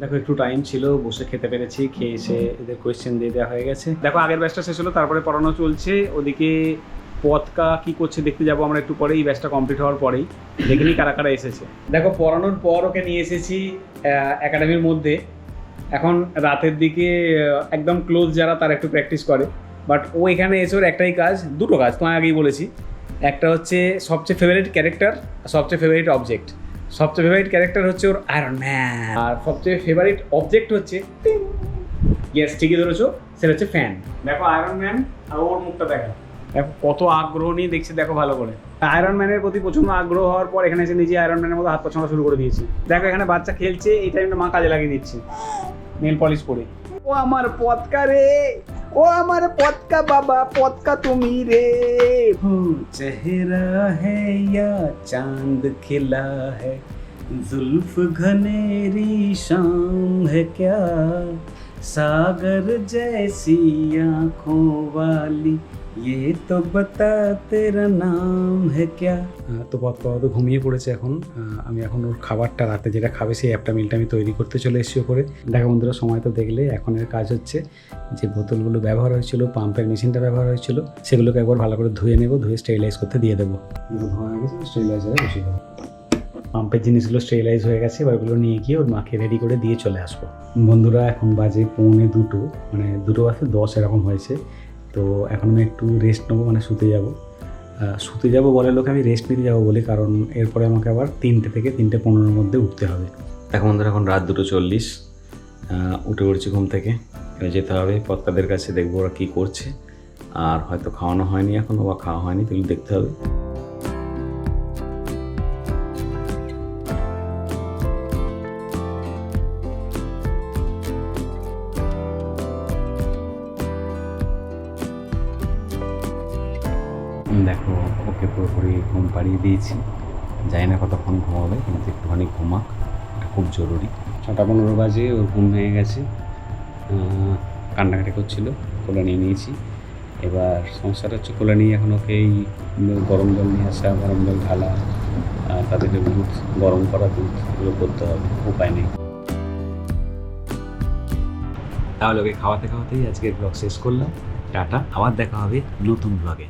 দেখো একটু টাইম ছিল, বসে খেতে পেরেছি, খেয়ে এসে এদের কোয়েশ্চেন দিয়ে দেওয়া হয়ে গেছে। দেখো আগের ব্যাচটা শেষ হলো, তারপরে পড়ানো চলছে। ওদিকে পদকা কি করছে দেখতে যাবো আমরা একটু পরে, এই ব্যাচটা কমপ্লিট হওয়ার পরেই দেখিনি কারা কারা এসেছে। দেখো পড়ানোর পর ওকে নিয়ে এসেছি একাডেমির মধ্যে। এখন রাতের দিকে একদম ক্লোজ যারা তারা একটু প্র্যাকটিস করে, বাট ও এখানে এসে ওর একটাই কাজ, দুটো কাজ তোমায় আগেই বলেছি। একটা হচ্ছে সবচেয়ে ফেভারিট ক্যারেক্টার, সবচেয়ে ফেভারিট অবজেক্ট। সবচেয়ে ফেভারিট ক্যারেক্টার হচ্ছে ওর আয়রন ম্যান, আর সবচেয়ে ফেভারিট অবজেক্ট হচ্ছে ইয়েস ঠিকই ধরেছো, সেটা হচ্ছে ফ্যান। দেখো আয়রন ম্যান আর ওর মুখটা দেখো, দেখো কত আগ্রহ নিয়ে দেখছে, দেখো ভালো করে। আয়রন ম্যানের প্রতি প্রচন্ড আগ্রহ হওয়ার পর এখানে এসে নিজে আয়রন ম্যানের মতো হাত পা ছোঁড়া শুরু করে দিয়েছি। দেখো এখানে বাচ্চা খেলছে, এই টাইমটা মা কাজে লাগিয়ে দিচ্ছে নেল পলিশ করে। ও আমার পদকা রে, ও আমার পদকা বাবা, পদকা তুমি রে। চেহারা হ্যায় ইয়া চাঁদ খিলা হ্যায়, जुल्फ घनेरी शाम है क्या, सागर जैसी आँखों वाली, ये तो बता तेरा नाम है क्या। তো পদকা তো ঘুমিয়ে পড়েছে এখন। আমি এখন ওর খাবারটা রাতে যেটা খাবে সেই একটা মিলটা আমি তৈরি করতে চলে এসেছি ওপরে। দেখো বন্ধুরা সময় তো দেখলে, এখন এর কাজ হচ্ছে যে বোতলগুলো ব্যবহার হয়েছিল, পাম্পের মেশিনটা ব্যবহার হয়েছিল, সেগুলোকে একবার ভালো করে ধুয়ে নেবো, ধুয়ে স্টেরিলাইজ করতে দিয়ে দেবো। ধোয়া হয়ে গেছে, স্টেরিলাইজারে বসিয়ে দেবো। পাম্পের জিনিসগুলো স্টেরিলাইজ হয়ে গেছে, এবার ওগুলো নিয়ে গিয়ে ওর মাকে রেডি করে দিয়ে চলে আসবো। বন্ধুরা এখন বাজে 1:45, মানে 2:10 এরকম হয়েছে। তো এখন আমি একটু রেস্ট নেবো, মানে শুতে যাবো বলে লোকে, আমি রেস্ট নিতে যাবো বলি, কারণ এরপরে আমাকে আবার 3টে থেকে 3:15-এর মধ্যে উঠতে হবে। এখন বন্ধুরা এখন রাত 2:40, উঠে পড়ছি ঘুম থেকে। এবার যেতে হবে পদকাদের কাছে, দেখবো ওরা কী করছে। আর হয়তো খাওয়ানো হয়নি এখনও, বা খাওয়া হয়নি, তো দেখতে হবে। দেখো ওকে পুরোপুরি ঘুম পাড়িয়ে দিয়েছি, জানি না কতক্ষণ ঘুমাবে, কিন্তু একটুখানি ঘুমাক, এটা খুব জরুরি। 6:15 বাজে, ওর ঘুম ভেঙে গেছে, কান্নাকাটি করছিল, কোলে নিয়ে নিয়েছি। এবার সমস্যাটা হচ্ছে কোলে নিয়ে এখন ওকে এই গরম জল নিয়ে আসা, গরম জল ঢালা, তাদেরকে দুধ গরম করা, দুধ এগুলো করতে হবে, উপায় নেই। তাহলে ওকে খাওয়াতে খাওয়াতেই আজকের ব্লগ শেষ করলাম। টাটা, আবার দেখা হবে নতুন ব্লগে।